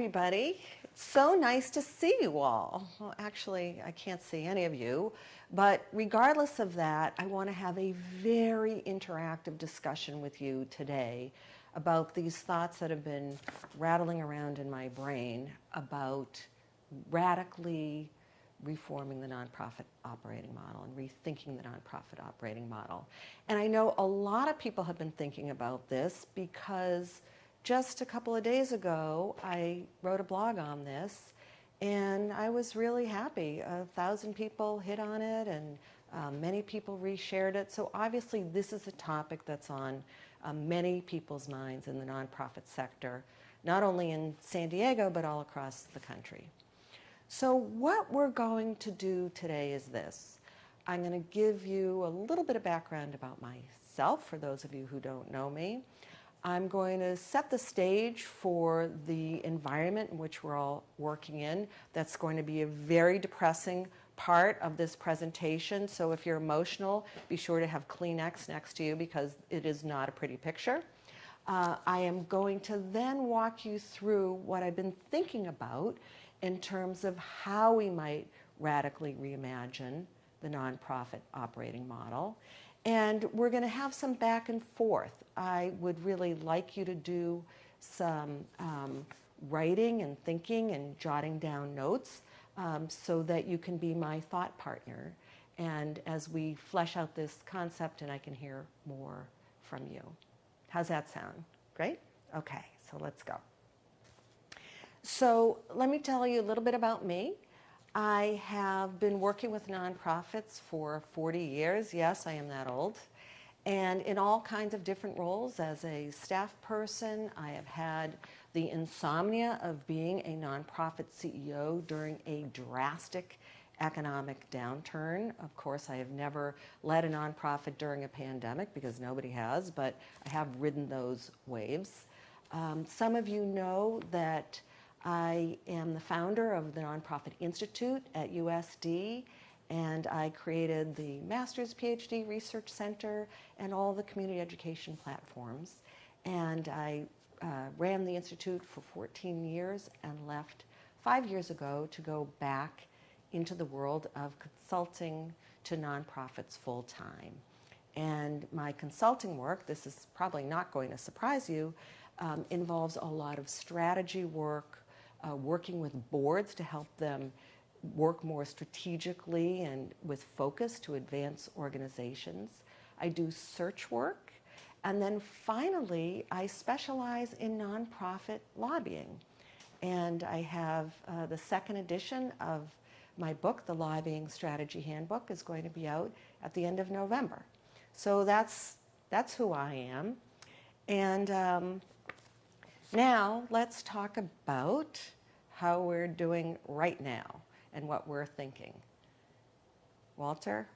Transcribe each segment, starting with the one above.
everybody. It's so nice to see you all. Well, actually, I can't see any of you, but regardless of that, I want to have a very interactive discussion with you today about these thoughts that have been rattling around in my brain about radically reforming the nonprofit operating model and rethinking the nonprofit operating model. And I know a lot of people have been thinking about this because just a couple of days ago, I wrote a blog on this, and I was really happy. 1,000 people hit on it, and many people reshared it. So obviously, this is a topic that's on many people's minds in the nonprofit sector, not only in San Diego, but all across the country. So what we're going to do today is this. I'm going to give you a little bit of background about myself, for those of you who don't know me. I'm going to set the stage for the environment in which we're all working in. That's going to be a very depressing part of this presentation. So if you're emotional, be sure to have Kleenex next to you because it is not a pretty picture. I am going to then walk you through what I've been thinking about in terms of how we might radically reimagine the nonprofit operating model. And we're going to have some back and forth. I would really like you to do some writing and thinking and jotting down notes so that you can be my thought partner. And as we flesh out this concept, and I can hear more from you. How's that sound? Great? Okay, so let's go. So let me tell you a little bit about me. I have been working with nonprofits for 40 years. Yes, I am that old. And in all kinds of different roles. As a staff person, I have had the insomnia of being a nonprofit CEO during a drastic economic downturn. Of course, I have never led a nonprofit during a pandemic because nobody has, but I have ridden those waves. Some of you know that I am the founder of the Nonprofit Institute at USD, and I created the Master's PhD Research Center and all the community education platforms. And I ran the Institute for 14 years and left 5 years ago to go back into the world of consulting to nonprofits full time. And my consulting work, this is probably not going to surprise you, involves a lot of strategy work, working with boards to help them work more strategically and with focus to advance organizations. I do search work. And then finally, I specialize in nonprofit lobbying. And I have the second edition of my book, The Lobbying Strategy Handbook, is going to be out at the end of November. So that's who I am. And now let's talk about how we're doing right now and what we're thinking. Walter?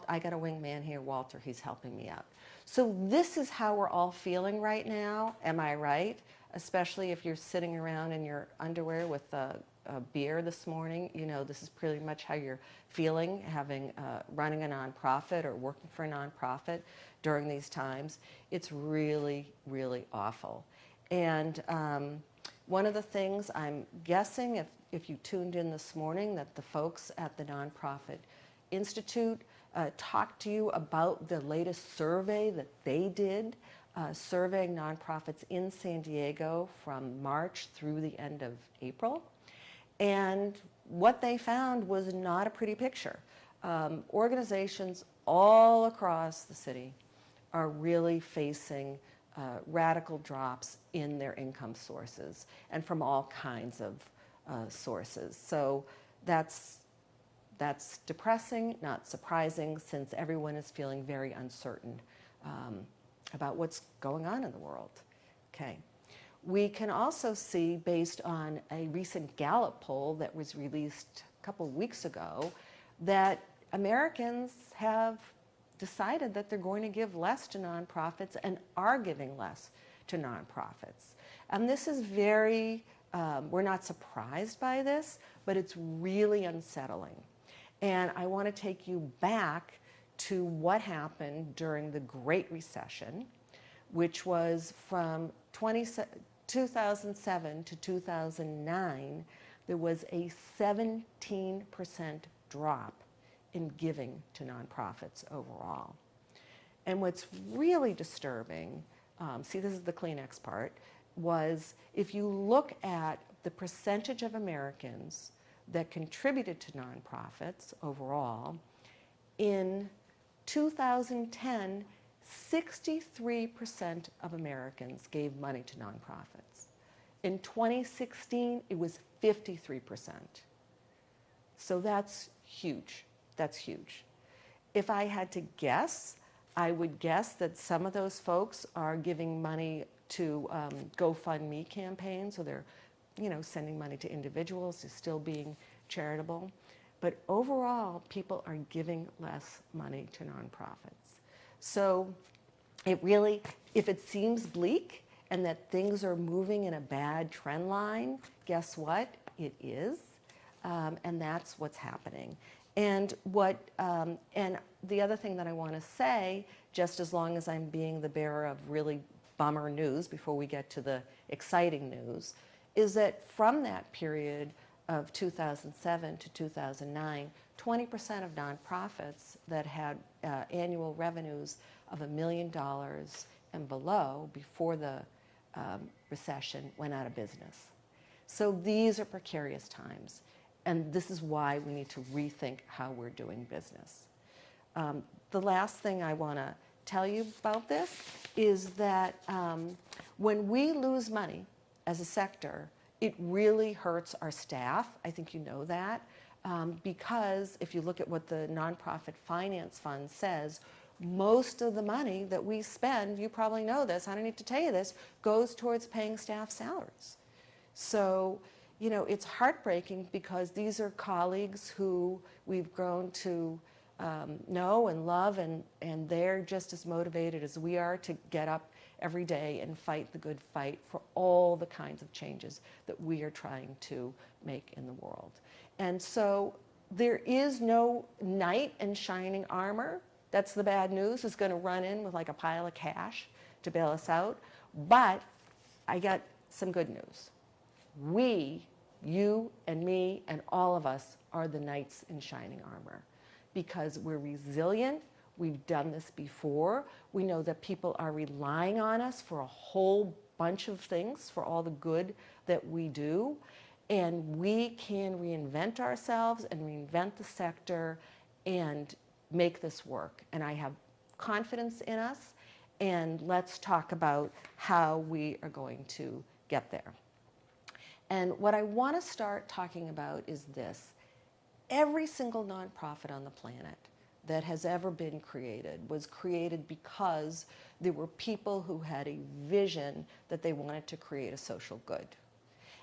I got a wingman here, Walter, he's helping me out. So this is how we're all feeling right now, am I right? Especially if you're sitting around in your underwear with a beer this morning, you know, this is pretty much how you're feeling, having running a nonprofit or working for a nonprofit during these times. It's really, really awful. And one of the things I'm guessing, if you tuned in this morning, that the folks at the Nonprofit Institute talked to you about the latest survey that they did, surveying nonprofits in San Diego from March through the end of April. And what they found was not a pretty picture. Organizations all across the city are really facing radical drops in their income sources and from all kinds of sources. So that's depressing, not surprising, since everyone is feeling very uncertain about what's going on in the world. Okay. We can also see, based on a recent Gallup poll that was released a couple of weeks ago, that Americans have decided that they're going to give less to nonprofits and are giving less to nonprofits. And this is very, we're not surprised by this, but it's really unsettling. And I want to take you back to what happened during the Great Recession, which was from 2007 to 2009, there was a 17% drop in giving to nonprofits overall. And what's really disturbing, see, this is the Kleenex part, was if you look at the percentage of Americans that contributed to nonprofits overall, in 2010, 63% of Americans gave money to nonprofits. In 2016, it was 53%. So that's huge. That's huge. If I had to guess, I would guess that some of those folks are giving money to GoFundMe campaigns, so they're, sending money to individuals, is still being charitable. But overall, people are giving less money to nonprofits. So it really, if it seems bleak and that things are moving in a bad trend line, guess what? It is, and that's what's happening. And and the other thing that I want to say, just as long as I'm being the bearer of really bummer news before we get to the exciting news, is that from that period of 2007 to 2009, 20% of nonprofits that had annual revenues of $1 million and below before the recession went out of business. So these are precarious times, and this is why we need to rethink how we're doing business. The last thing I want to tell you about this is that when we lose money as a sector, it really hurts our staff. I think you know that, because if you look at what the Nonprofit Finance Fund says, most of the money that we spend, you probably know this, I don't need to tell you this, goes towards paying staff salaries. So, it's heartbreaking because these are colleagues who we've grown to know and love, and they're just as motivated as we are to get up every day and fight the good fight for all the kinds of changes that we are trying to make in the world. And so there is no knight in shining armor. That's the bad news, is going to run in with like a pile of cash to bail us out. But I got some good news. We, you and me and all of us, are the knights in shining armor because we're resilient. We've done this before. We know that people are relying on us for a whole bunch of things, for all the good that we do. And we can reinvent ourselves and reinvent the sector and make this work. And I have confidence in us. And let's talk about how we are going to get there. And what I want to start talking about is this. Every single nonprofit on the planet that has ever been created was created because there were people who had a vision that they wanted to create a social good.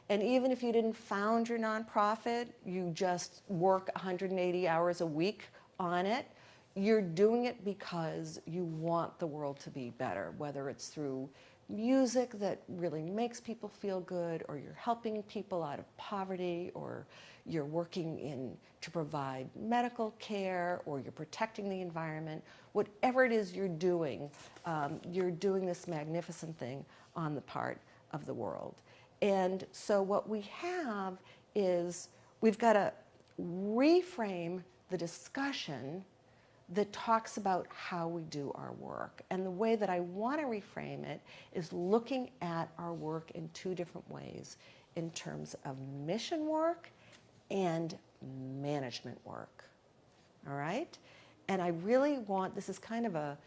And even if you didn't found your nonprofit, you just work 180 hours a week on it, you're doing it because you want the world to be better, whether it's through music that really makes people feel good, or you're helping people out of poverty, or you're working to provide medical care, or you're protecting the environment. Whatever it is you're doing this magnificent thing on the part of the world. And so what we have is we've got to reframe the discussion that talks about how we do our work. And the way that I want to reframe it is looking at our work in two different ways, in terms of mission work and management work. All right? And I really want, this is kind of a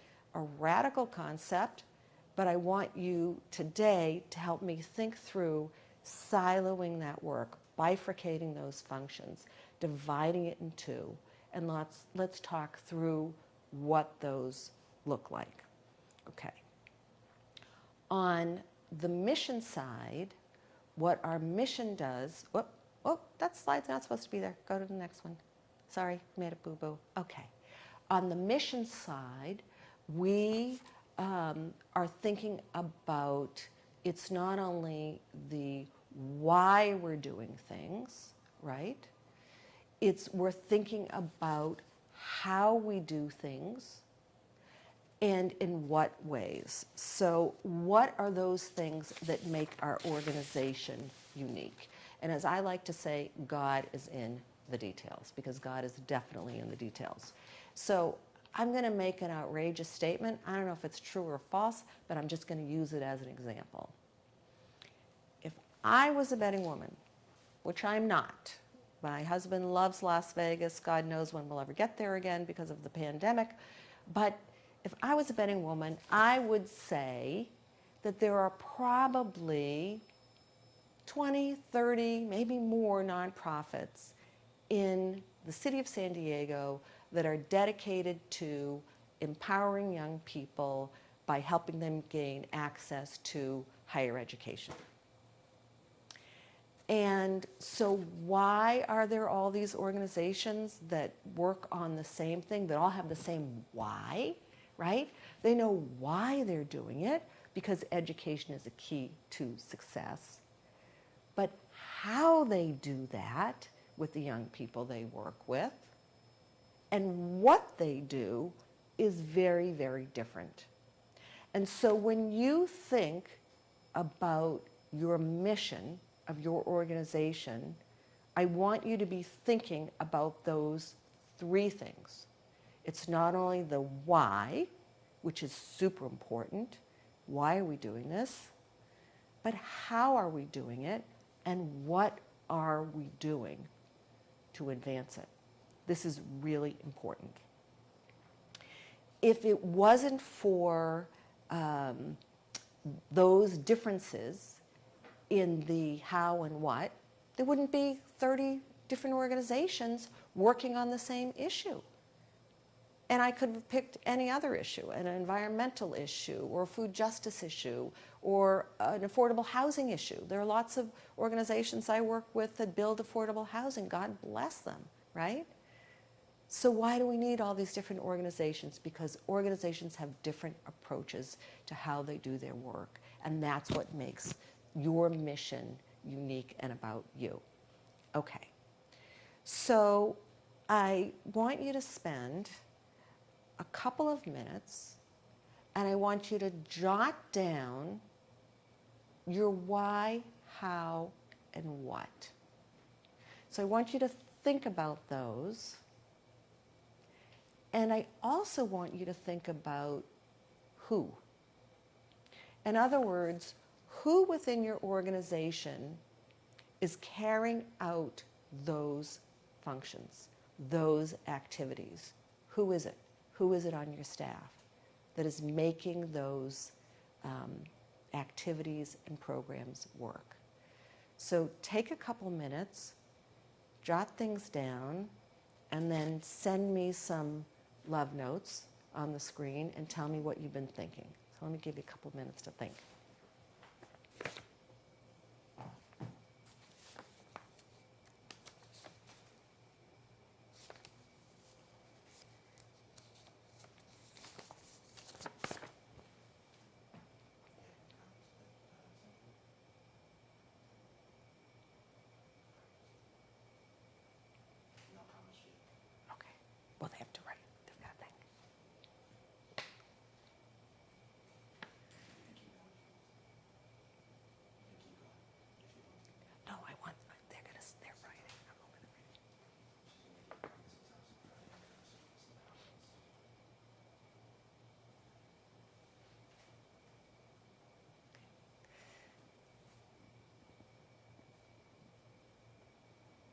radical concept, but I want you today to help me think through siloing that work, bifurcating those functions, dividing it in two, and let's talk through what those look like. Okay. On the mission side, what our mission does, that slide's not supposed to be there. Go to the next one. Sorry, made a boo-boo. Okay. On the mission side, we are thinking about, it's not only the why we're doing things, right? We're thinking about how we do things, and in what ways. So what are those things that make our organization unique? And as I like to say, God is in the details, because God is definitely in the details. So I'm going to make an outrageous statement. I don't know if it's true or false, but I'm just going to use it as an example. If I was a betting woman, which I'm not, my husband loves Las Vegas. God knows when we'll ever get there again because of the pandemic. But if I was a betting woman, I would say that there are probably 20, 30, maybe more nonprofits in the city of San Diego that are dedicated to empowering young people by helping them gain access to higher education. And so why are there all these organizations that work on the same thing, that all have the same why, right? They know why they're doing it, because education is a key to success. But how they do that with the young people they work with and what they do is very, very different. And so when you think about your mission of your organization, I want you to be thinking about those three things. It's not only the why, which is super important. Why are we doing this? But how are we doing it? And what are we doing to advance it? This is really important. If it wasn't for those differences in the how and what, there wouldn't be 30 different organizations working on the same issue. And I could have picked any other issue, an environmental issue, or a food justice issue, or an affordable housing issue. There are lots of organizations I work with that build affordable housing. God bless them, right? So why do we need all these different organizations? Because organizations have different approaches to how they do their work. And that's what makes your mission unique and about you. Okay. So I want you to spend a couple of minutes, and I want you to jot down your why, how, and what. So I want you to think about those. And I also want you to think about who. In other words, who within your organization is carrying out those functions, those activities? Who is it? Who is it on your staff that is making those activities and programs work? So take a couple minutes, jot things down, and then send me some love notes on the screen and tell me what you've been thinking. So let me give you a couple minutes to think. Okay. Well, they have to write. They've got to think. No, I want, they're writing. I'm hoping they're writing.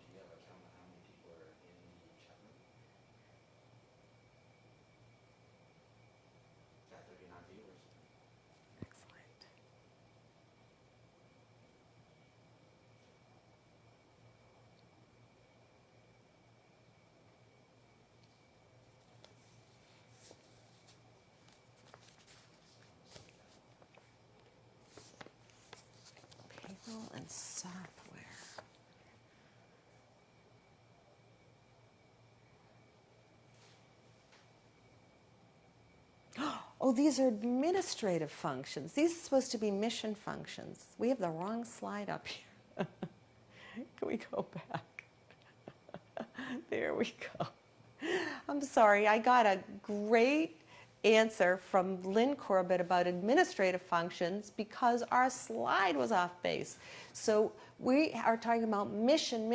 Do you have a count of how many people are in the chat room? Got 39 viewers. Excellent. People and software. Oh, these are administrative functions. These are supposed to be mission functions. We have the wrong slide up here. Can we go back? There we go. I'm sorry, I got a great answer from Lynn Corbett about administrative functions because our slide was off base. So we are talking about mission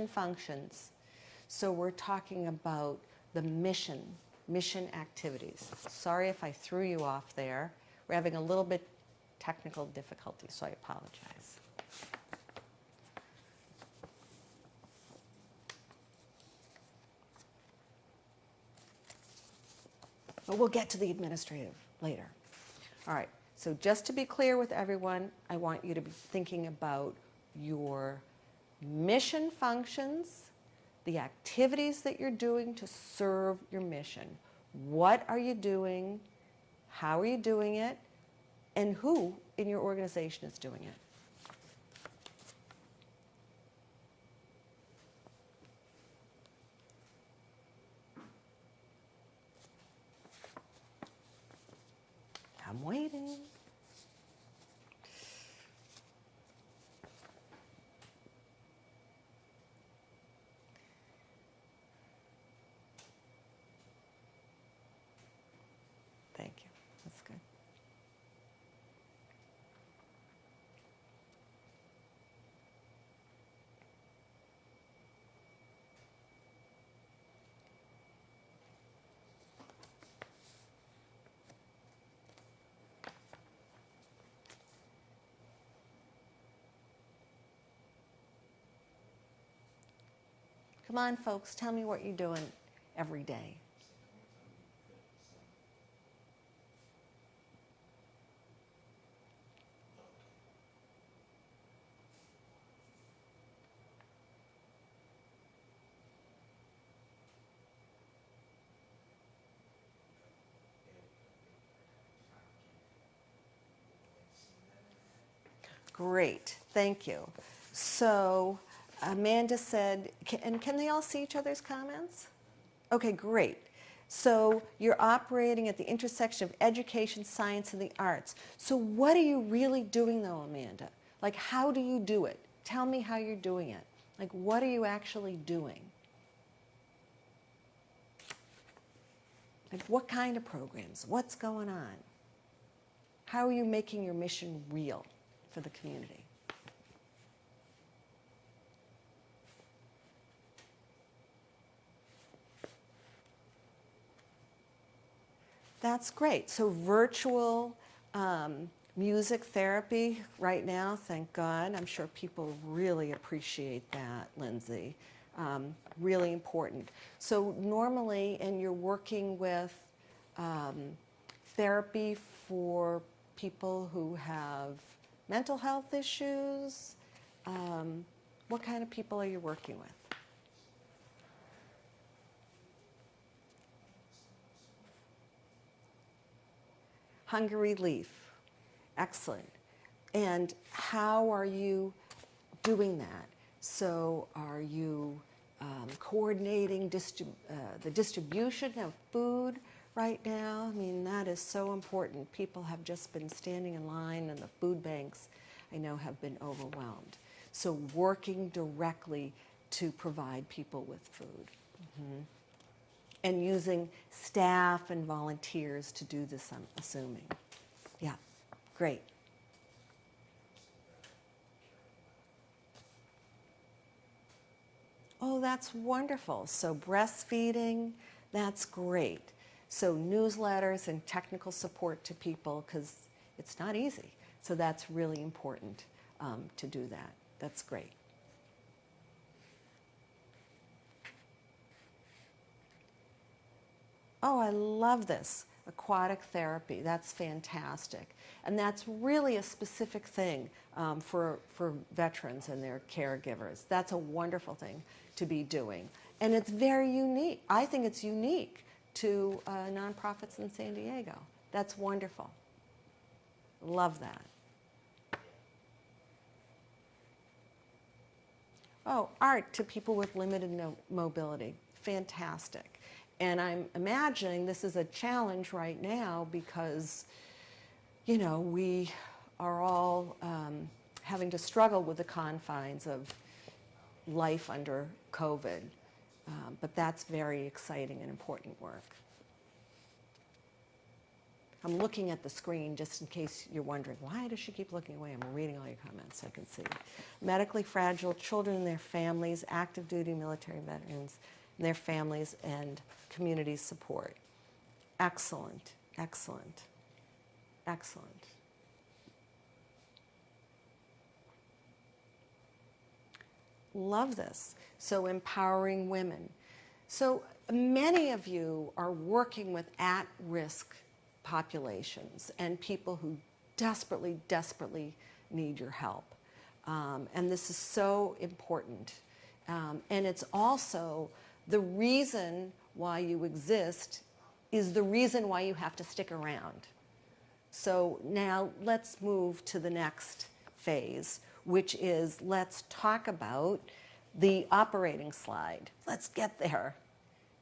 functions. So we're talking about the mission activities. Sorry if I threw you off there. We're having a little bit technical difficulty, so I apologize. But we'll get to the administrative later. All right, so just to be clear with everyone, I want you to be thinking about your mission functions, the activities that you're doing to serve your mission. What are you doing? How are you doing it? And who in your organization is doing it? I'm waiting. Thank you. That's good. Come on, folks, tell me what you're doing every day. Great, thank you. So Amanda said, and can they all see each other's comments? Okay, great. So you're operating at the intersection of education, science, and the arts. So what are you really doing though, Amanda? Like, how do you do it? Tell me how you're doing it. Like, what are you actually doing? Like, what kind of programs? What's going on? How are you making your mission real for the community? That's great. So virtual music therapy right now, thank God. I'm sure people really appreciate that, Lindsay. Really important. So normally, and you're working with therapy for people who have mental health issues. What kind of people are you working with? Hunger relief. Excellent. And how are you doing that? So are you coordinating the distribution of food right now? I mean, that is so important. People have just been standing in line, and the food banks, I know, have been overwhelmed. So working directly to provide people with food. Mm-hmm. And using staff and volunteers to do this, I'm assuming. Yeah, great. Oh, that's wonderful. So breastfeeding, that's great. So newsletters and technical support to people, because it's not easy. So that's really important to do that. That's great. Oh, I love this. Aquatic therapy, that's fantastic. And that's really a specific thing for veterans and their caregivers. That's a wonderful thing to be doing. And it's very unique. I think it's unique to nonprofits in San Diego. That's wonderful. Love that. Oh, art to people with limited mobility. Fantastic. And I'm imagining this is a challenge right now because, you know, we are all having to struggle with the confines of life under COVID. But that's very exciting and important work. I'm looking at the screen just in case you're wondering, why does she keep looking away? I'm reading all your comments so I can see. Medically fragile, children and their families, active duty military veterans and their families, and community support. Excellent, excellent, excellent. Love this. So empowering women. So many of you are working with at-risk populations and people who desperately, desperately need your help. And this is so important. And it's also the reason why you exist is the reason why you have to stick around. So now let's move to the next phase, which is let's talk about the operating slide. Let's get there.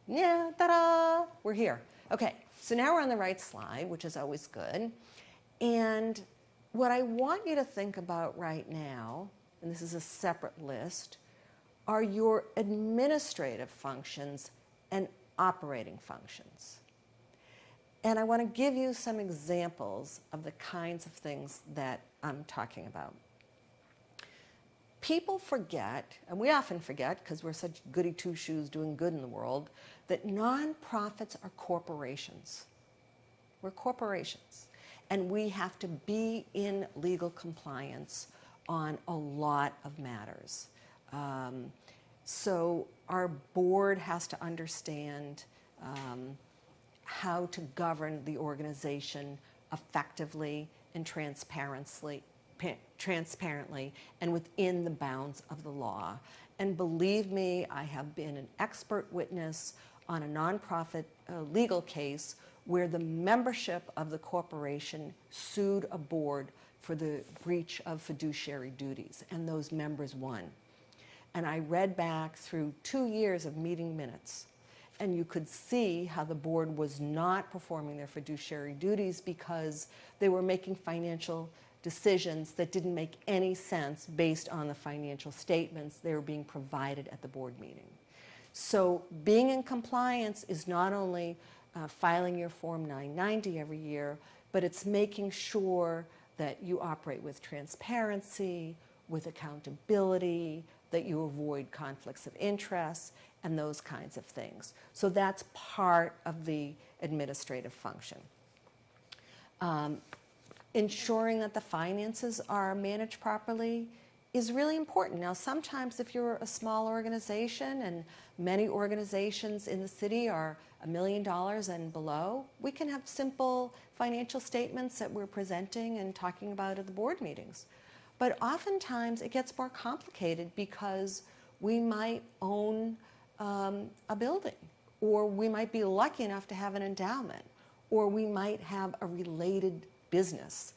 Yeah, ta-da, we're here. Okay, so now we're on the right slide, which is always good. And what I want you to think about right now, and this is a separate list, are your administrative functions and operating functions. And I want to give you some examples of the kinds of things that I'm talking about. People forget, and we often forget because we're such goody two-shoes doing good in the world, that nonprofits are corporations. We're corporations. And we have to be in legal compliance on a lot of matters. So our board has to understand how to govern the organization effectively and transparently and within the bounds of the law. And believe me, I have been an expert witness on a nonprofit legal case where the membership of the corporation sued a board for the breach of fiduciary duties, and those members won. And I read back through 2 years of meeting minutes, and you could see how the board was not performing their fiduciary duties because they were making financial decisions that didn't make any sense based on the financial statements they were being provided at the board meeting. So being in compliance is not only filing your Form 990 every year, but it's making sure that you operate with transparency, with accountability, that you avoid conflicts of interest, and those kinds of things. So that's part of the administrative function. Ensuring that the finances are managed properly is really important. Now, sometimes if you're a small organization, and many organizations in the city are $1 million and below, we can have simple financial statements that we're presenting and talking about at the board meetings. But oftentimes it gets more complicated because we might own a building, or we might be lucky enough to have an endowment, or we might have a related business.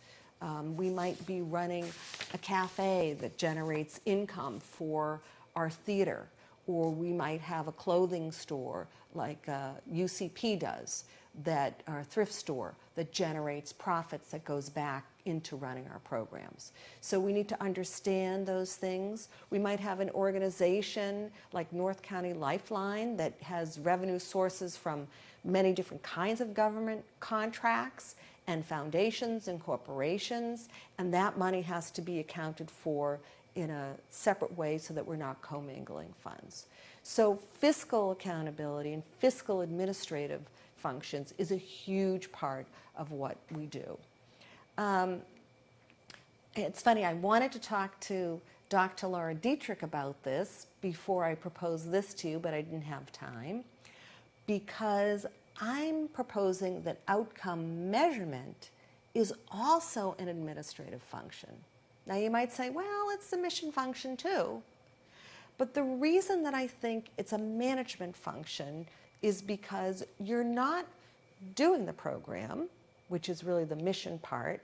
We might be running a cafe that generates income for our theater, or we might have a clothing store like UCP does, that our thrift store that generates profits that goes back into running our programs. So we need to understand those things. We might have an organization like North County Lifeline that has revenue sources from many different kinds of government contracts and foundations and corporations, and that money has to be accounted for in a separate way so that we're not commingling funds. So fiscal accountability and fiscal administrative functions is a huge part of what we do. It's funny, I wanted to talk to Dr. Laura Dietrich about this before I proposed this to you, but I didn't have time, because I'm proposing that outcome measurement is also an administrative function. Now you might say, well, it's a mission function too. But the reason that I think it's a management function is because you're not doing the program, which is really the mission part,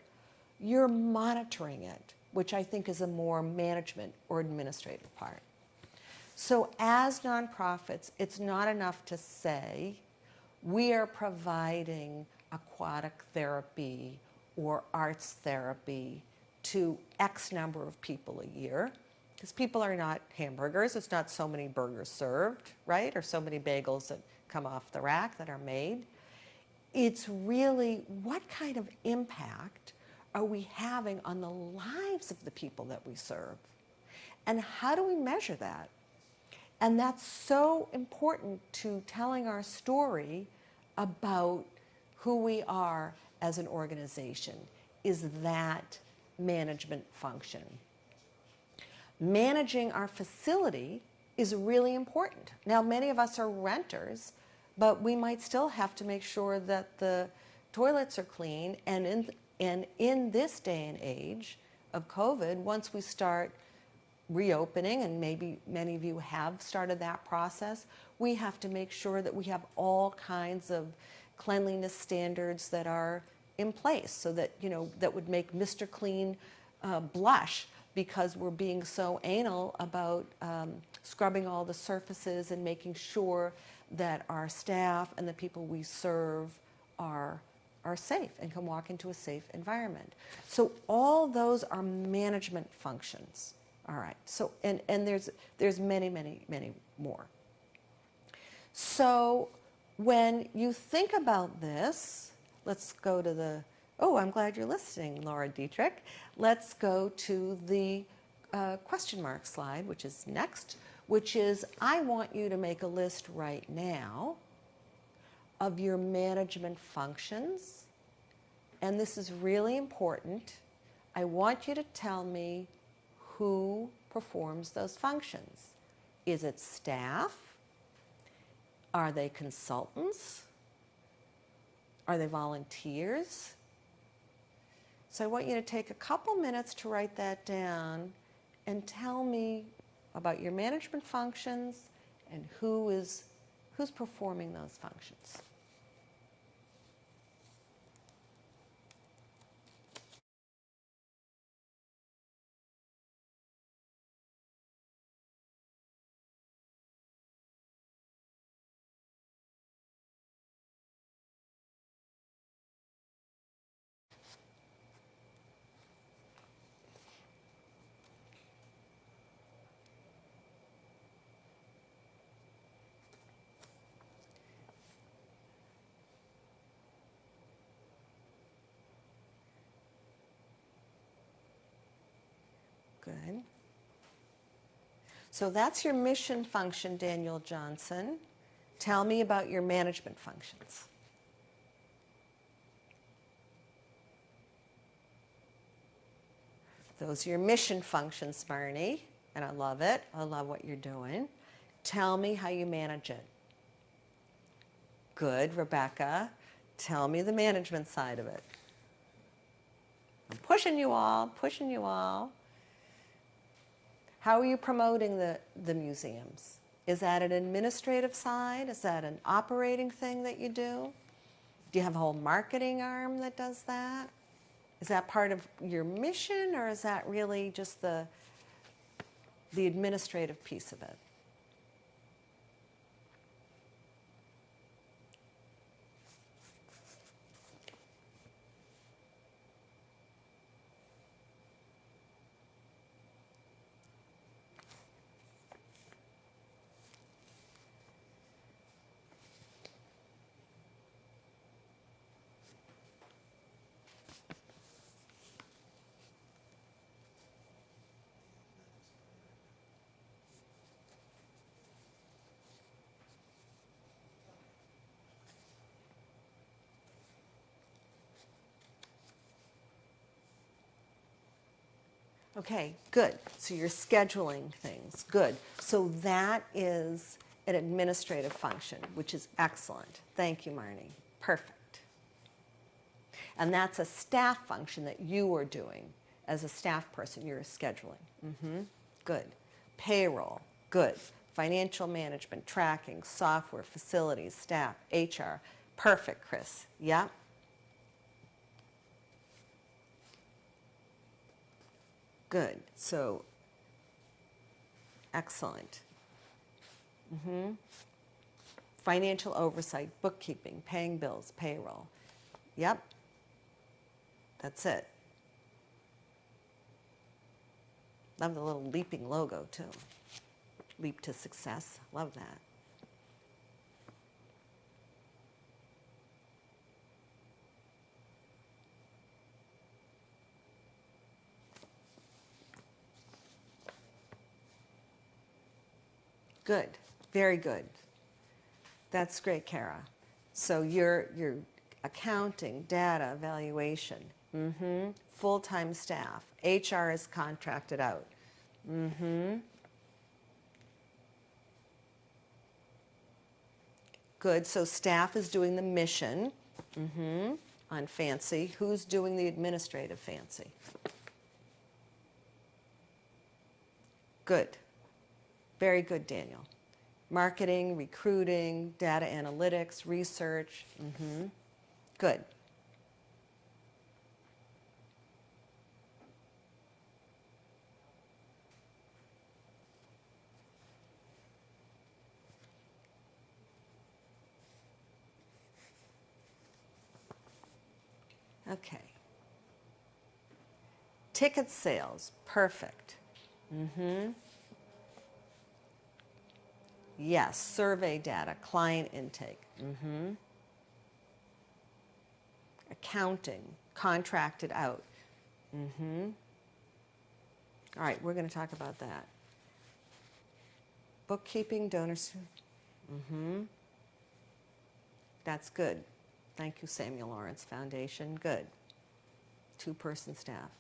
you're monitoring it, which I think is a more management or administrative part. So as nonprofits, it's not enough to say, we are providing aquatic therapy or arts therapy to X number of people a year, because people are not hamburgers. It's not so many burgers served, right? Or so many bagels that come off the rack that are made. It's really what kind of impact are we having on the lives of the people that we serve? And how do we measure that? And that's so important to telling our story about who we are as an organization, is that management function. Managing our facility is really important. Now, many of us are renters, but we might still have to make sure that the toilets are clean. And in this day and age of COVID, once we start reopening, and maybe many of you have started that process, we have to make sure that we have all kinds of cleanliness standards that are in place, so that, you know, that would make Mr. Clean blush, because we're being so anal about scrubbing all the surfaces and making sure that our staff and the people we serve are safe and can walk into a safe environment. So all those are management functions. All right. So and there's many more. So when you think about this, let's go to the, oh, I'm glad you're listening, Laura Dietrich. Let's go to the question mark slide, which is next, which is, I want you to make a list right now of your management functions. And this is really important. I want you to tell me who performs those functions. Is it staff? Are they consultants? Are they volunteers? So I want you to take a couple minutes to write that down and tell me about your management functions and who's performing those functions. Good. So that's your mission function, Daniel Johnson. Tell me about your management functions. Those are your mission functions, Marnie, and I love it. I love what you're doing. Tell me how you manage it. Good, Rebecca. Tell me the management side of it. I'm pushing you all, pushing you all. How are you promoting the museums? Is that an administrative side? Is that an operating thing that you do? Do you have a whole marketing arm that does that? Is that part of your mission, or is that really just the administrative piece of it? Okay, good. So you're scheduling things. Good. So that is an administrative function, which is excellent. Thank you, Marnie. Perfect. And that's a staff function that you are doing as a staff person. You're scheduling. Good. Payroll. Good. Financial management, tracking, software, facilities, staff, HR. Perfect, Chris. Yep. Good. So, excellent. Financial oversight, bookkeeping, paying bills, payroll. Yep. That's it. Love the little leaping logo, too. Leap to success. Love that. Good. Very good. That's great, Kara. So you're accounting, data, evaluation, full-time staff. HR is contracted out. Good. So staff is doing the mission on fancy. Who's doing the administrative fancy? Good. Very good, Daniel. Marketing, recruiting, data analytics, research. Good. Okay. Ticket sales, perfect. Yes, survey data, client intake. Accounting, contracted out. All right, we're going to talk about that. Bookkeeping, donors. That's good. Thank you, Samuel Lawrence Foundation. Good. 2-person staff.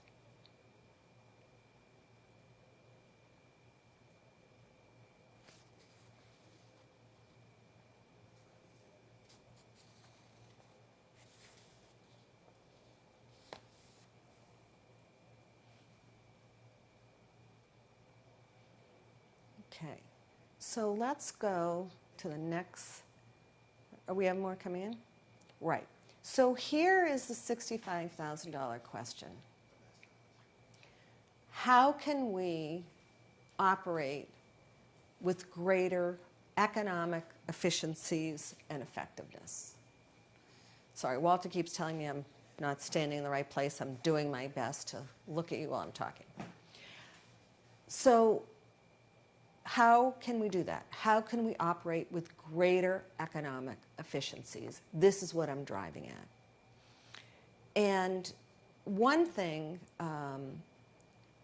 Okay, so let's go to the next. We have more coming in? Right. So here is the $65,000 question. How can we operate with greater economic efficiencies and effectiveness? Sorry, Walter keeps telling me I'm not standing in the right place. I'm doing my best to look at you while I'm talking. So how can we do that? How can we operate with greater economic efficiencies? This is what I'm driving at. And one thing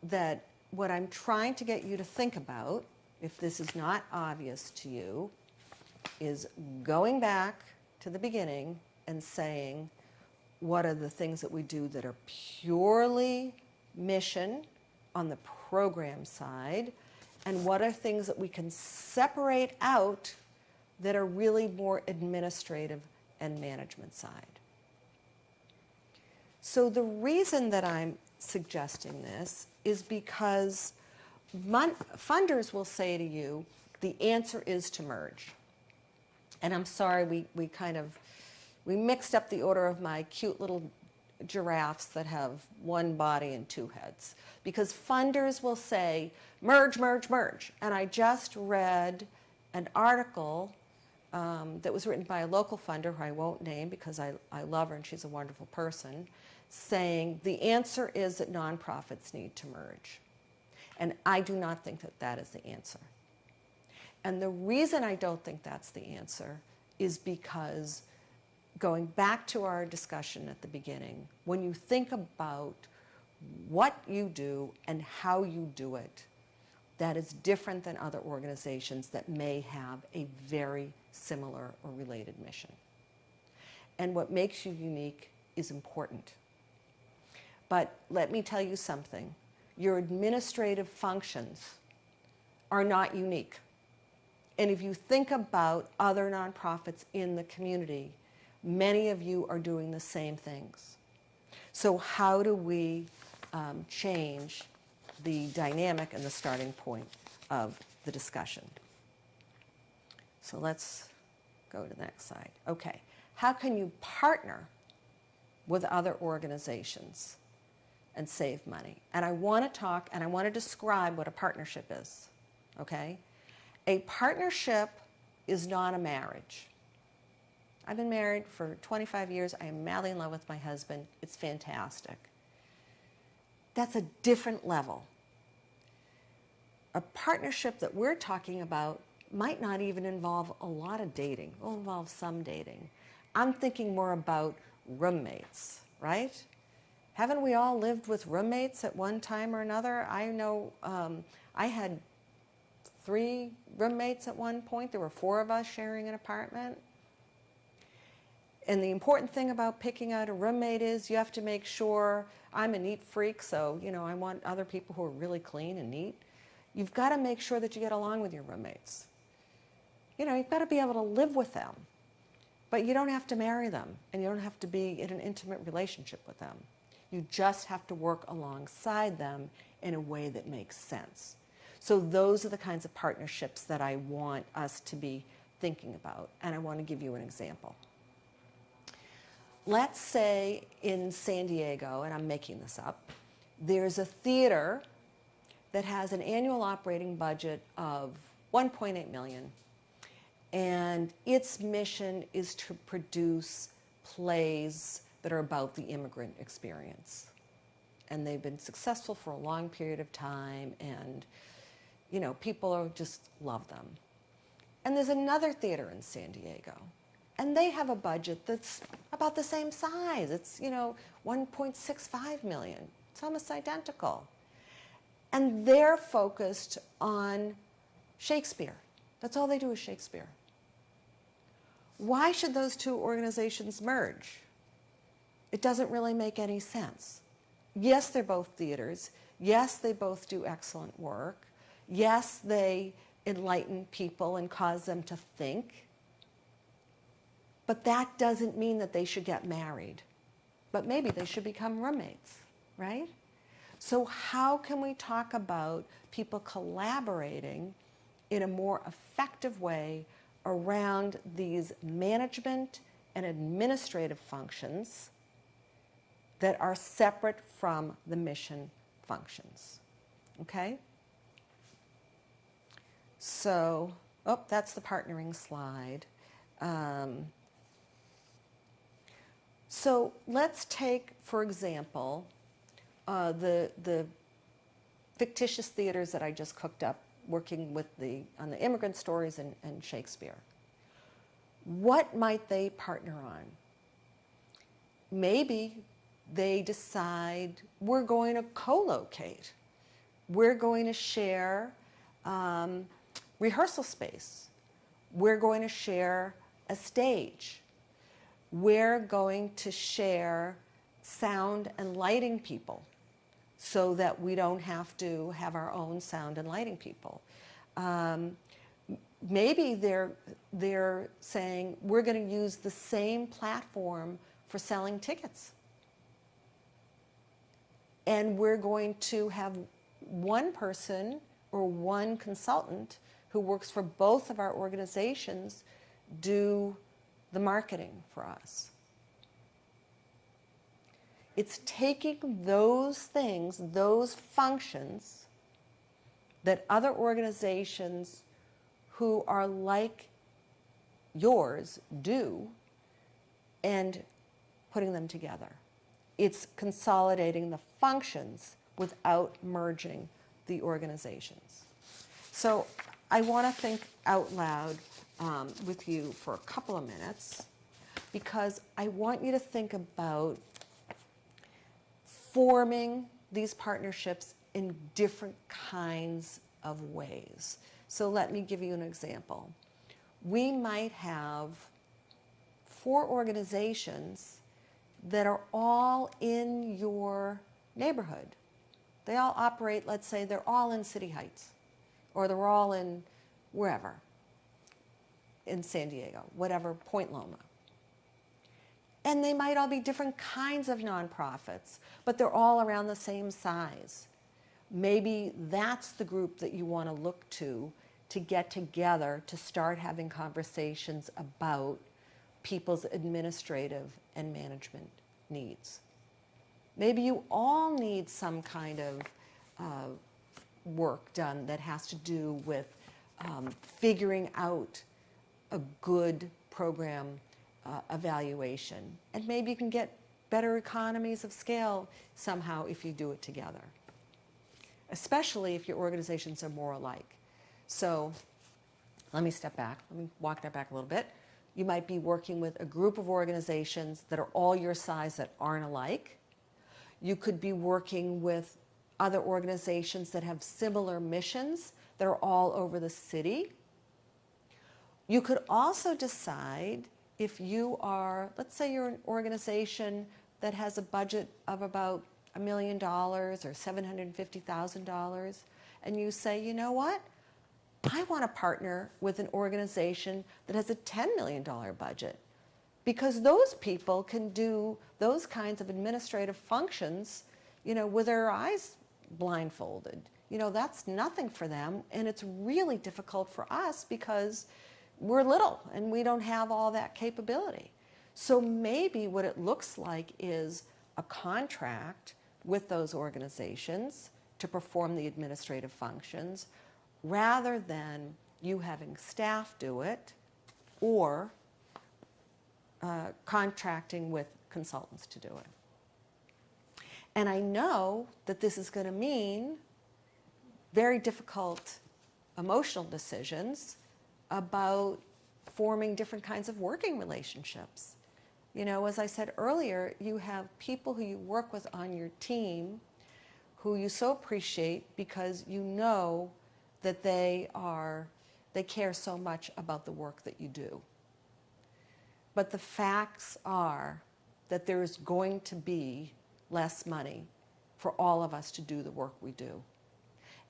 that what I'm trying to get you to think about, if this is not obvious to you, is going back to the beginning and saying, what are the things that we do that are purely mission on the program side, and what are things that we can separate out that are really more administrative and management side. So the reason that I'm suggesting this is because funders will say to you, the answer is to merge. And I'm sorry, we mixed up the order of my cute little giraffes that have one body and 2 heads. Because funders will say, merge, merge, merge. And I just read an article that was written by a local funder, who I won't name because I love her and she's a wonderful person, saying the answer is that nonprofits need to merge. And I do not think that that is the answer. And the reason I don't think that's the answer is because, going back to our discussion at the beginning, when you think about what you do and how you do it, that is different than other organizations that may have a very similar or related mission. And what makes you unique is important. But let me tell you something. Your administrative functions are not unique. And if you think about other nonprofits in the community, many of you are doing the same things. So how do we change the dynamic and the starting point of the discussion? So let's go to the next slide. Okay, how can you partner with other organizations and save money? And I want to talk and I want to describe what a partnership is, okay? A partnership is not a marriage. I've been married for 25 years. I am madly in love with my husband. It's fantastic. That's a different level. A partnership that we're talking about might not even involve a lot of dating. It will involve some dating. I'm thinking more about roommates, right? Haven't we all lived with roommates at one time or another? I know I had 3 roommates at one point. There were 4 of us sharing an apartment. And the important thing about picking out a roommate is you have to make sure, I'm a neat freak, so I want other people who are really clean and neat. You've got to make sure that you get along with your roommates. You've got to be able to live with them. But you don't have to marry them, and you don't have to be in an intimate relationship with them. You just have to work alongside them in a way that makes sense. So those are the kinds of partnerships that I want us to be thinking about, and I want to give you an example. Let's say in San Diego, and I'm making this up, there's a theater that has an annual operating budget of $1.8 million, and its mission is to produce plays that are about the immigrant experience. And they've been successful for a long period of time, and people just love them. And there's another theater in San Diego, and they have a budget that's about the same size. It's, $1.65 million. It's almost identical. And they're focused on Shakespeare. That's all they do is Shakespeare. Why should those 2 organizations merge? It doesn't really make any sense. Yes, they're both theaters. Yes, they both do excellent work. Yes, they enlighten people and cause them to think. But that doesn't mean that they should get married. But maybe they should become roommates, right? So how can we talk about people collaborating in a more effective way around these management and administrative functions that are separate from the mission functions? Okay? So, that's the partnering slide. So let's take, for example, the fictitious theaters that I just cooked up working with on the immigrant stories and Shakespeare. What might they partner on? Maybe they decide we're going to co-locate. We're going to share rehearsal space. We're going to share a stage. We're going to share sound and lighting people so that we don't have to have our own sound and lighting people. Maybe they're saying we're going to use the same platform for selling tickets. And we're going to have one person or one consultant who works for both of our organizations do the marketing for us. It's taking those things, those functions that other organizations who are like yours do and putting them together. It's consolidating the functions without merging the organizations. So I want to think out loud with you for a couple of minutes, because I want you to think about forming these partnerships in different kinds of ways. So let me give you an example. We might have 4 organizations that are all in your neighborhood. They all operate, let's say they're all in City Heights, or they're all in wherever, in San Diego, whatever, Point Loma. And they might all be different kinds of nonprofits, but they're all around the same size. Maybe that's the group that you want to look to get together to start having conversations about people's administrative and management needs. Maybe you all need some kind of work done that has to do with figuring out a good program evaluation. And maybe you can get better economies of scale somehow if you do it together, especially if your organizations are more alike. So let me step back. Let me walk that back a little bit. You might be working with a group of organizations that are all your size that aren't alike. You could be working with other organizations that have similar missions that are all over the city. You could also decide if you are, let's say you're an organization that has a budget of about $1 million or $750,000, and you say, you know what? I want to partner with an organization that has a $10 million budget, because those people can do those kinds of administrative functions, with their eyes blindfolded. That's nothing for them, and it's really difficult for us because we're little and we don't have all that capability. So maybe what it looks like is a contract with those organizations to perform the administrative functions, rather than you having staff do it, or contracting with consultants to do it. And I know that this is going to mean very difficult emotional decisions about forming different kinds of working relationships. As I said earlier, you have people who you work with on your team who you so appreciate because you know that they care so much about the work that you do. But the facts are that there is going to be less money for all of us to do the work we do.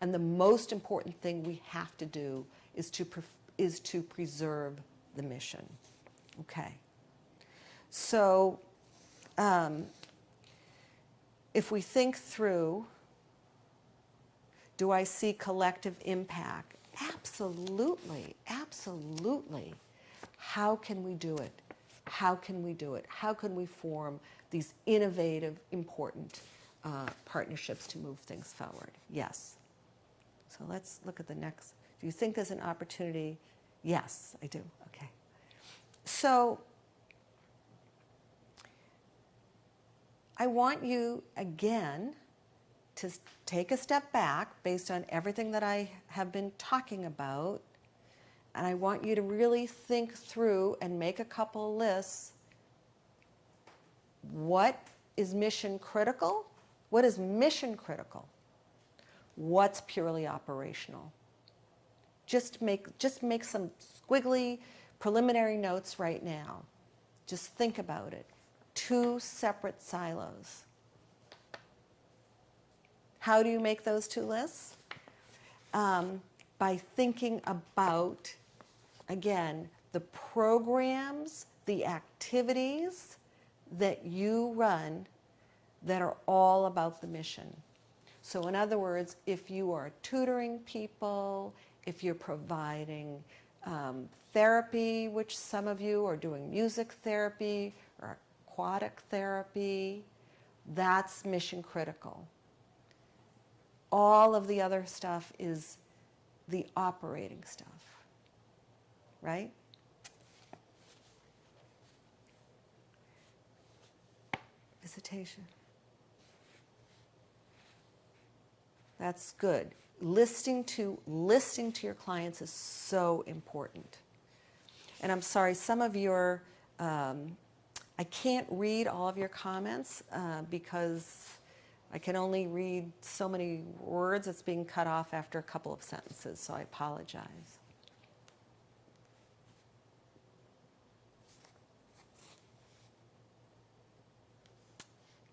And the most important thing we have to do is to preserve the mission. Okay. So if we think through, do I see collective impact? Absolutely, absolutely. How can we do it? How can we do it? How can we form these innovative, important partnerships to move things forward? Yes. So let's look at the next. Do you think there's an opportunity? Yes, I do. Okay. So I want you, again, to take a step back based on everything that I have been talking about, and I want you to really think through and make a couple lists. What is mission critical? What is mission critical? What's purely operational? Just make some squiggly preliminary notes right now. Just think about it. 2 separate silos. How do you make those 2 lists? By thinking about, again, the programs, the activities that you run that are all about the mission. So in other words, if you are tutoring people, if you're providing therapy, which some of you are doing music therapy or aquatic therapy, that's mission critical. All of the other stuff is the operating stuff, right? Visitation. That's good. Listening to your clients is so important. And I'm sorry, some of your, I can't read all of your comments because I can only read so many words. It's being cut off after a couple of sentences, so I apologize.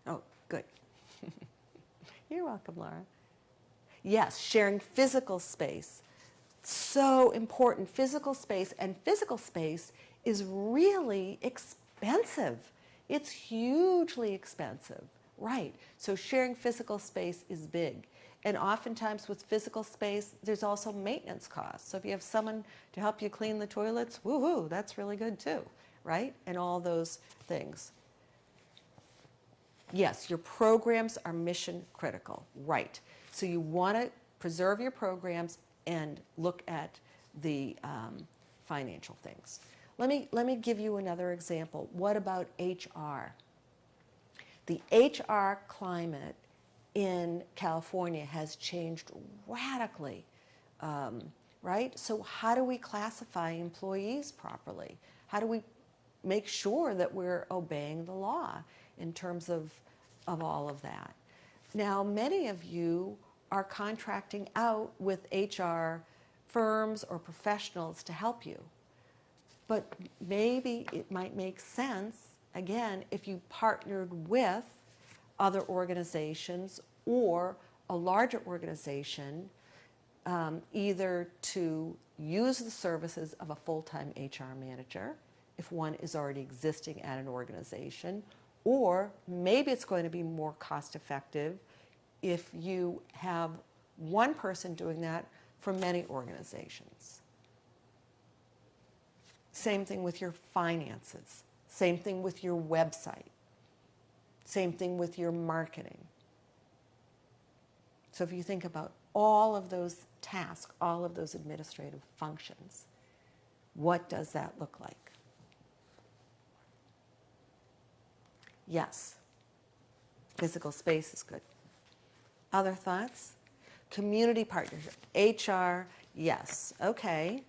Oh, good. You're welcome, Laura. Yes, sharing physical space. So important. Physical space, and physical space is really expensive. It's hugely expensive, right? So sharing physical space is big. And oftentimes with physical space, there's also maintenance costs. So if you have someone to help you clean the toilets, woohoo, that's really good too, right? And all those things. Yes, your programs are mission critical, right? So you want to preserve your programs and look at the financial things. Let me give you another example. What about HR? The HR climate in California has changed radically, right? So how do we classify employees properly? How do we make sure that we're obeying the law in terms of all of that? Now, many of you are contracting out with HR firms or professionals to help you. But maybe it might make sense, again, if you partnered with other organizations or a larger organization, either to use the services of a full-time HR manager, if one is already existing at an organization, or maybe it's going to be more cost-effective if you have one person doing that for many organizations. Same thing with your finances. Same thing with your website. Same thing with your marketing. So if you think about all of those tasks, all of those administrative functions, what does that look like? Yes, physical space is good. Other thoughts? Community partnership, HR, yes, okay.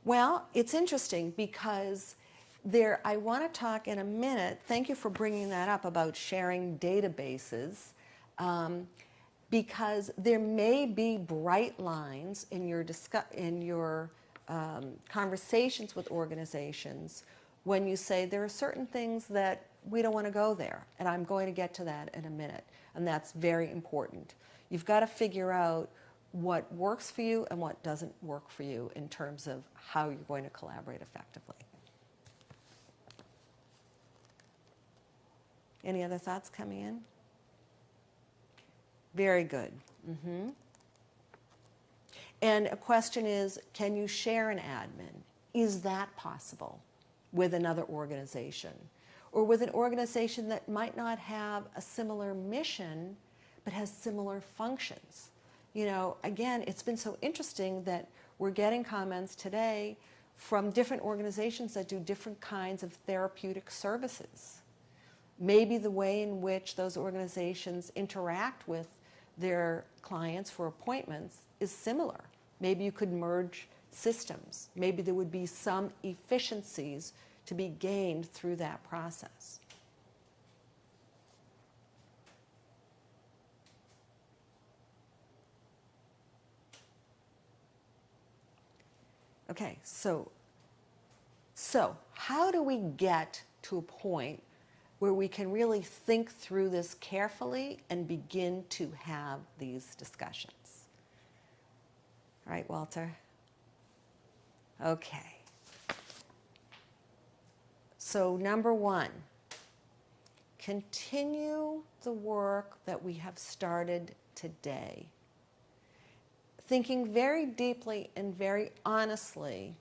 Well, it's interesting because I want to talk in a minute, thank you for bringing that up about sharing databases, because there may be bright lines in your conversations with organizations when you say there are certain things that we don't want to go there, and I'm going to get to that in a minute, and that's very important. You've got to figure out what works for you and what doesn't work for you in terms of how you're going to collaborate effectively. Any other thoughts coming in? Very good. And a question is, can you share an admin? Is that possible with another organization? Or with an organization that might not have a similar mission, but has similar functions? You know, again, it's been so interesting that we're getting comments today from different organizations that do different kinds of therapeutic services. Maybe the way in which those organizations interact with their clients for appointments is similar. Maybe you could merge systems. Maybe there would be some efficiencies to be gained through that process. Okay, so how do we get to a point where we can really think through this carefully and begin to have these discussions? All right, Walter? Okay. So number one, continue the work that we have started today. Thinking very deeply and very honestly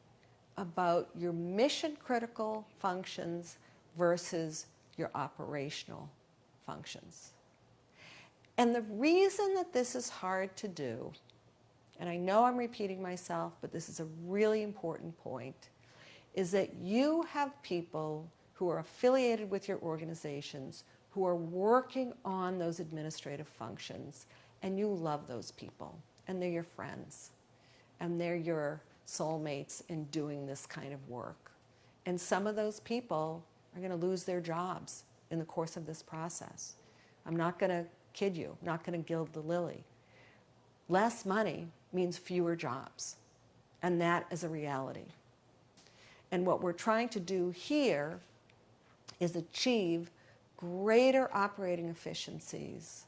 about your mission-critical functions versus your operational functions. And the reason that this is hard to do, and I know I'm repeating myself, but this is a really important point, is that you have people who are affiliated with your organizations who are working on those administrative functions, and you love those people, and they're your friends, and they're your soulmates in doing this kind of work. And some of those people are going to lose their jobs in the course of this process. I'm not going to kid you, I'm not going to gild the lily. Less money means fewer jobs, and that is a reality. And what we're trying to do here is achieve greater operating efficiencies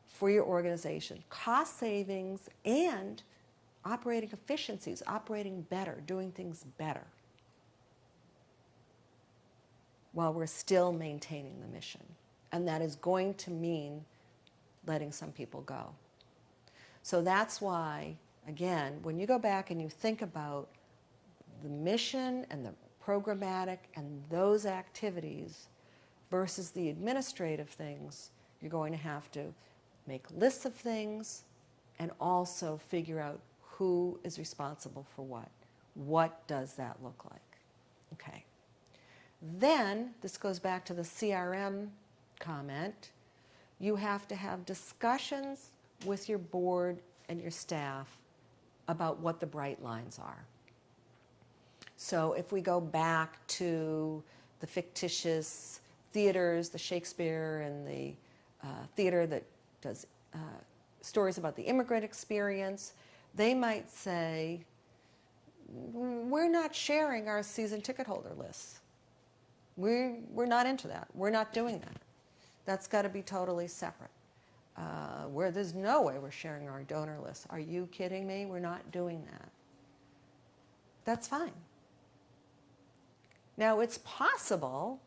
for your organization, cost savings and operating efficiencies, operating better, doing things better, while we're still maintaining the mission. And that is going to mean letting some people go. So that's why, again, when you go back and you think about the mission and the programmatic and those activities versus the administrative things, you're going to have to make lists of things and also figure out who is responsible for what. What does that look like? Okay. Then, this goes back to the CRM comment, you have to have discussions with your board and your staff about what the bright lines are. So if we go back to the fictitious theaters, the Shakespeare and the theater that does stories about the immigrant experience, they might say, we're not sharing our season ticket holder lists. We're not into that. We're not doing that. That's got to be totally separate. Where there's no way we're sharing our donor list. Are you kidding me? We're not doing that. That's fine. Now, it's possible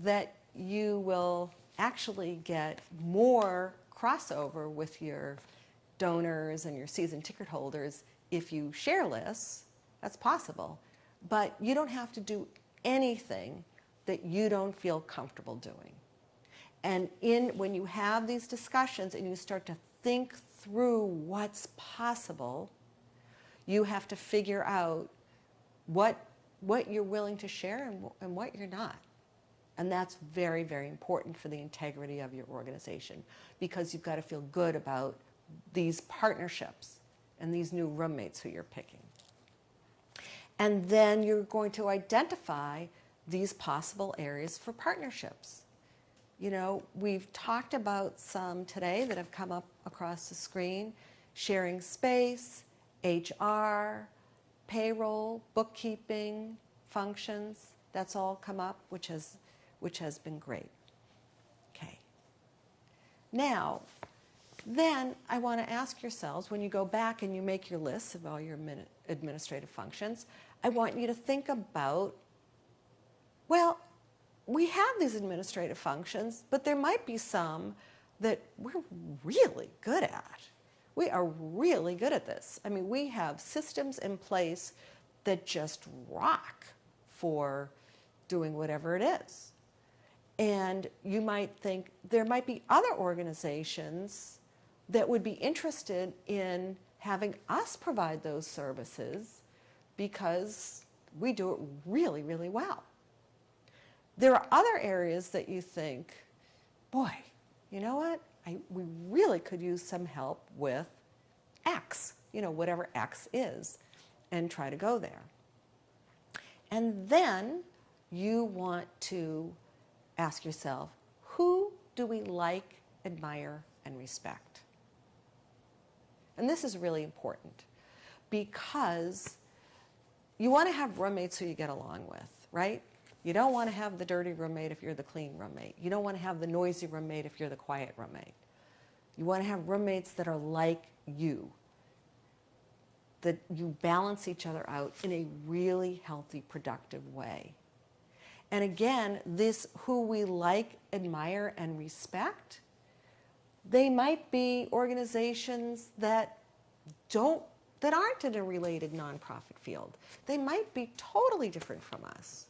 that you will actually get more crossover with your donors and your season ticket holders if you share lists. That's possible. But you don't have to do anything that you don't feel comfortable doing. And when you have these discussions and you start to think through what's possible, you have to figure out what you're willing to share and what you're not. And that's very, very important for the integrity of your organization, because you've got to feel good about these partnerships and these new roommates who you're picking. And then you're going to identify these possible areas for partnerships. You know, we've talked about some today that have come up across the screen: sharing space, HR, payroll, bookkeeping, functions. That's all come up, which has been great. Okay. Now, then I want to ask yourselves, when you go back and you make your lists of all your administrative functions, I want you to think about, well, we have these administrative functions, but there might be some that we're really good at. We are really good at this. I mean, we have systems in place that just rock for doing whatever it is. And you might think there might be other organizations that would be interested in having us provide those services because we do it really, really well. There are other areas that you think, boy, you know what? We really could use some help with X, you know, whatever X is, and try to go there. And then you want to ask yourself, who do we like, admire, and respect? And this is really important because you want to have roommates who you get along with, right? You don't want to have the dirty roommate if you're the clean roommate. You don't want to have the noisy roommate if you're the quiet roommate. You want to have roommates that are like you, that you balance each other out in a really healthy, productive way. And again, this who we like, admire, and respect, they might be organizations that aren't in a related nonprofit field. They might be totally different from us.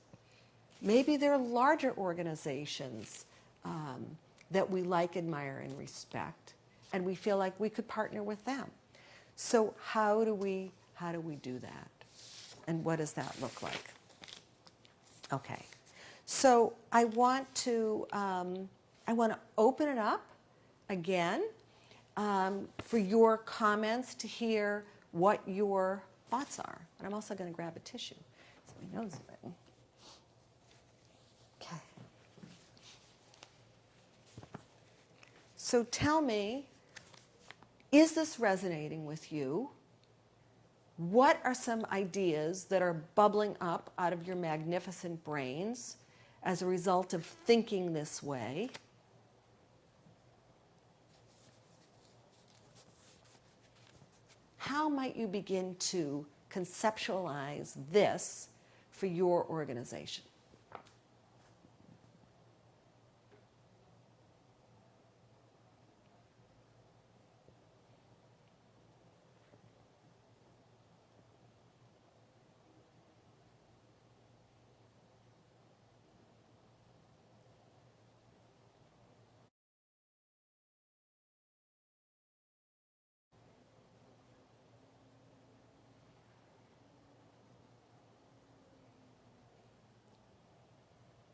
Maybe they're larger organizations that we like, admire, and respect, and we feel like we could partner with them. So how do we do that? And what does that look like? Okay. So I want to open it up again for your comments, to hear what your thoughts are. And I'm also going to grab a tissue so my nose is wet. Okay. So tell me, is this resonating with you? What are some ideas that are bubbling up out of your magnificent brains as a result of thinking this way? How might you begin to conceptualize this for your organization?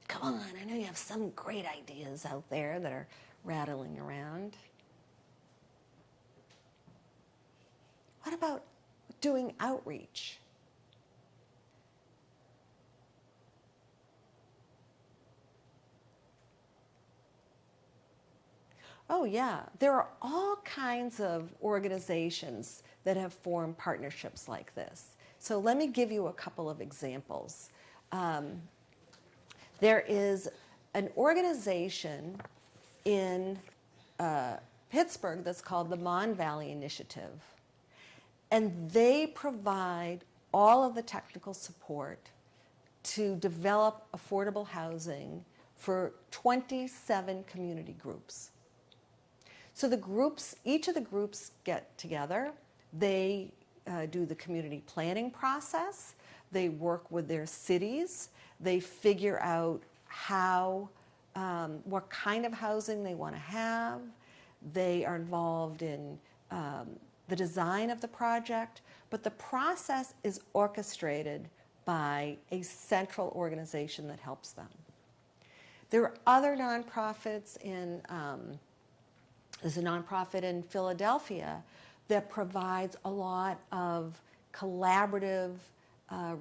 Come on, I know you have some great ideas out there that are rattling around. What about doing outreach? Oh, yeah. There are all kinds of organizations that have formed partnerships like this. So let me give you a couple of examples. There is an organization in Pittsburgh that's called the Mon Valley Initiative, and they provide all of the technical support to develop affordable housing for 27 community groups. So the groups, each of the groups get together, they do the community planning process, they work with their cities, they figure out how, what kind of housing they want to have, they are involved in the design of the project, but the process is orchestrated by a central organization that helps them. There are other nonprofits in there's a nonprofit in Philadelphia that provides a lot of collaborative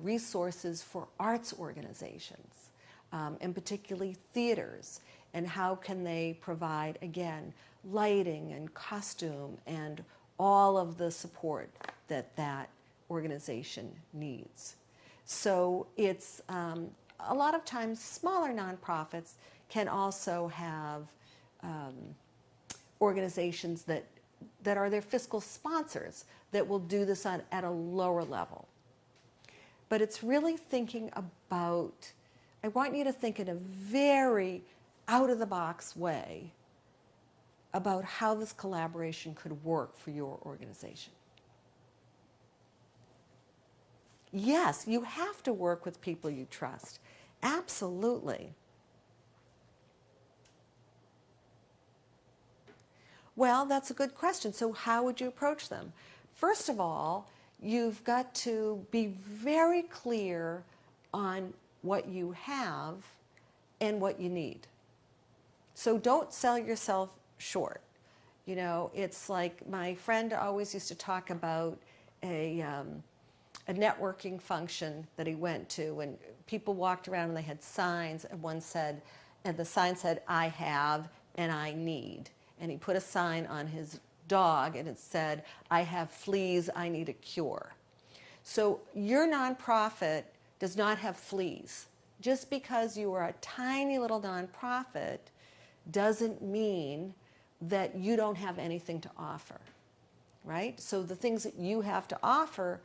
resources for arts organizations, and particularly theaters. And how can they provide, again, lighting and costume and all of the support that that organization needs. So it's a lot of times smaller nonprofits can also have organizations that are their fiscal sponsors that will do this at a lower level. But it's really thinking about, I want you to think in a very out-of-the-box way about how this collaboration could work for your organization. Yes, you have to work with people you trust. Absolutely. Well, that's a good question. So how would you approach them? First of all, you've got to be very clear on what you have and what you need. So don't sell yourself short. You know, it's like my friend always used to talk about a networking function that he went to, and people walked around and they had signs, and one said, and the sign said, "I have and I need." And he put a sign on his dog and it said, "I have fleas, I need a cure." So your nonprofit does not have fleas. Just because you are a tiny little nonprofit doesn't mean that you don't have anything to offer, right? So the things that you have to offer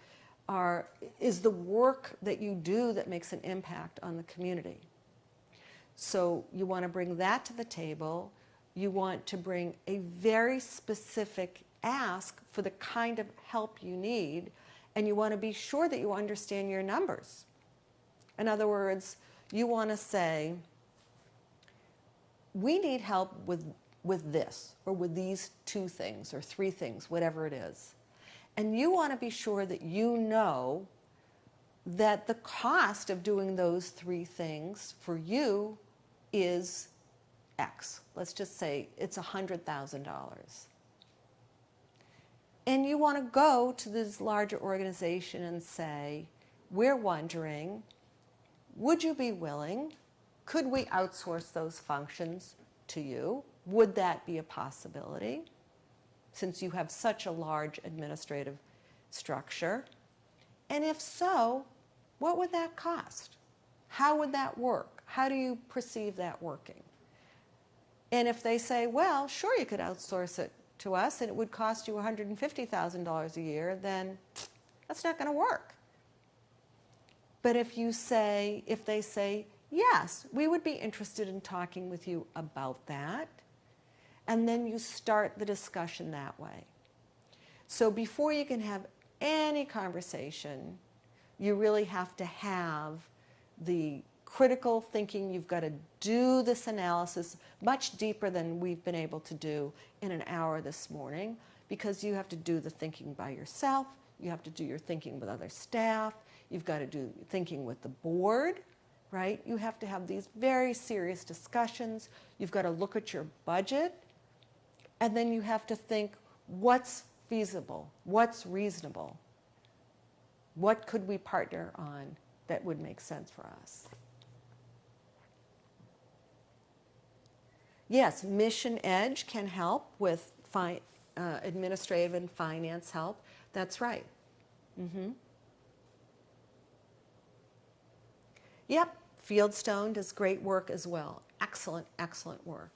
is the work that you do that makes an impact on the community. So you want to bring that to the table. You want to bring a very specific ask for the kind of help you need, and you want to be sure that you understand your numbers. In other words, you want to say, we need help with this, or with these 2 things, or 3 things, whatever it is. And you want to be sure that you know that the cost of doing those 3 things for you is X. Let's just say it's $100,000. And you want to go to this larger organization and say, we're wondering, would you be willing? Could we outsource those functions to you? Would that be a possibility, since you have such a large administrative structure? And if so, what would that cost? How would that work? How do you perceive that working? And if they say, well, sure, you could outsource it to us and it would cost you $150,000 a year, then that's not going to work. But if they say, yes, we would be interested in talking with you about that, and then you start the discussion that way. So before you can have any conversation, you really have to have the critical thinking. You've got to do this analysis much deeper than we've been able to do in an hour this morning, because you have to do the thinking by yourself. You have to do your thinking with other staff. You've got to do thinking with the board, right? You have to have these very serious discussions. You've got to look at your budget, and then you have to think, what's feasible? What's reasonable? What could we partner on that would make sense for us? Yes, Mission Edge can help with administrative and finance help. That's right. Yep, Fieldstone does great work as well. Excellent, excellent work.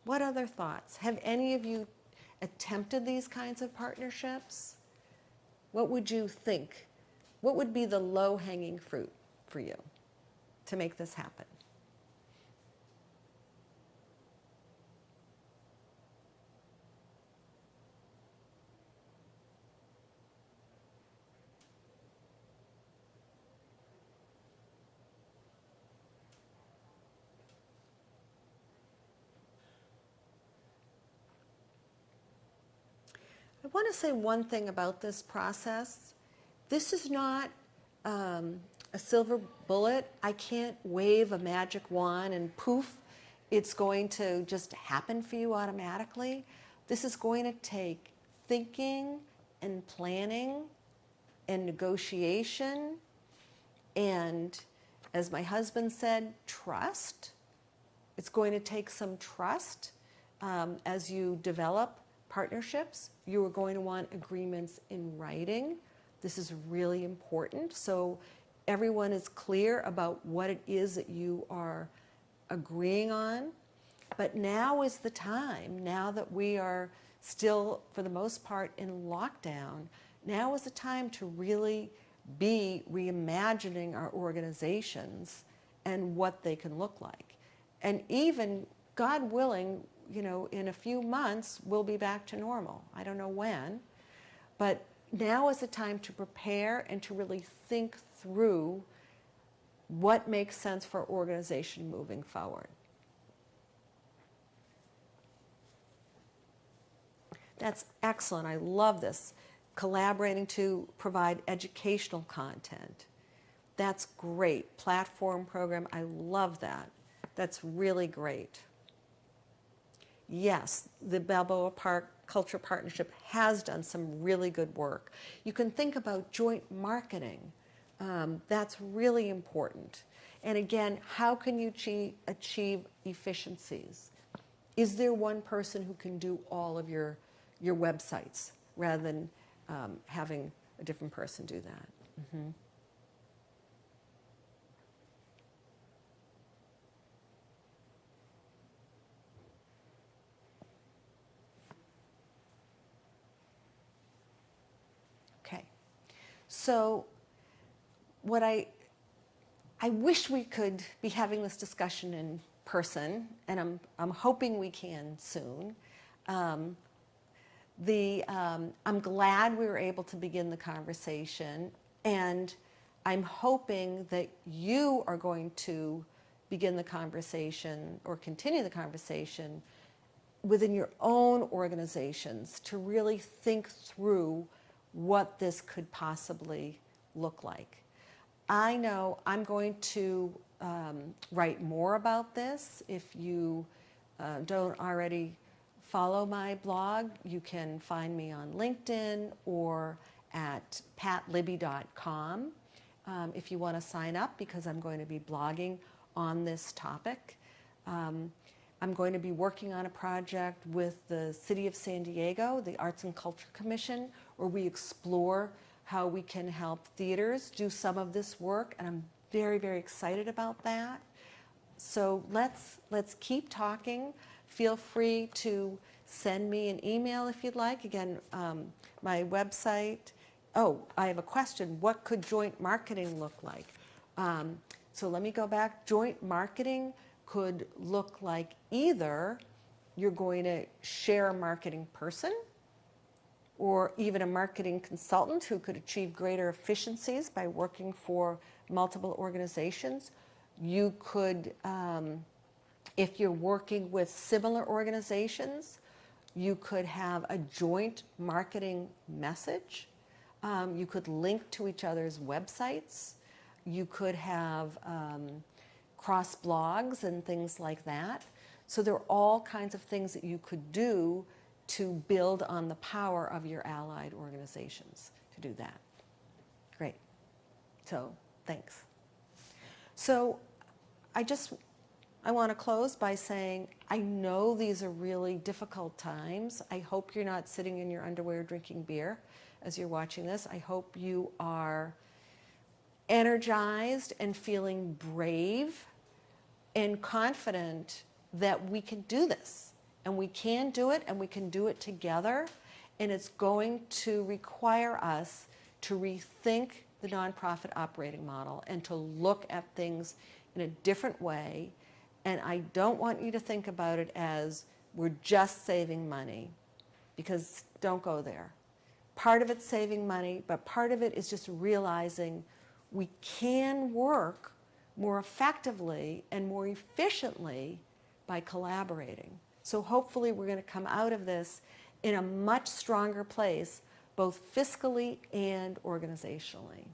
What other thoughts? Have any of you attempted these kinds of partnerships? What would you think? What would be the low-hanging fruit for you to make this happen? I want to say one thing about this process. This is not a silver bullet. I can't wave a magic wand and poof, it's going to just happen for you automatically. This is going to take thinking and planning and negotiation and, as my husband said, trust. It's going to take some trust as you develop partnerships. You are going to want agreements in writing. This is really important. So everyone is clear about what it is that you are agreeing on. But now is the time, now that we are still, for the most part, in lockdown, now is the time to really be reimagining our organizations and what they can look like. And even, God willing, in a few months, we'll be back to normal. I don't know when, but now is the time to prepare and to really think through what makes sense for our organization moving forward. That's excellent. I love this. Collaborating to provide educational content. That's great. Platform program, I love that. That's really great. Yes, the Balboa Park Culture Partnership has done some really good work. You can think about joint marketing. That's really important. And again, how can you achieve efficiencies? Is there one person who can do all of your websites rather than having a different person do that? Okay. So what I wish we could be having this discussion in person, and I'm hoping we can soon. I'm glad we were able to begin the conversation, and I'm hoping that you are going to begin the conversation or continue the conversation within your own organizations to really think through what this could possibly look like. I know I'm going to write more about this. If you don't already follow my blog, you can find me on LinkedIn or at patlibby.com if you want to sign up, because I'm going to be blogging on this topic. I'm going to be working on a project with the City of San Diego, the Arts and Culture Commission, where we explore how we can help theaters do some of this work, and I'm very, very excited about that. So let's keep talking. Feel free to send me an email if you'd like. Again, my website. Oh, I have a question. What could joint marketing look like? So let me go back. Joint marketing could look like either you're going to share a marketing person, or even a marketing consultant who could achieve greater efficiencies by working for multiple organizations. You could, if you're working with similar organizations, you could have a joint marketing message. You could link to each other's websites. You could have cross blogs and things like that. So there are all kinds of things that you could do to build on the power of your allied organizations to do that. Great. So thanks. So I want to close by saying I know these are really difficult times. I hope you're not sitting in your underwear drinking beer as you're watching this. I hope you are energized and feeling brave and confident that we can do this. And we can do it, and we can do it together. And it's going to require us to rethink the nonprofit operating model and to look at things in a different way. And I don't want you to think about it as we're just saving money, because don't go there. Part of it's saving money, but part of it is just realizing we can work more effectively and more efficiently by collaborating. So hopefully we're going to come out of this in a much stronger place, both fiscally and organizationally.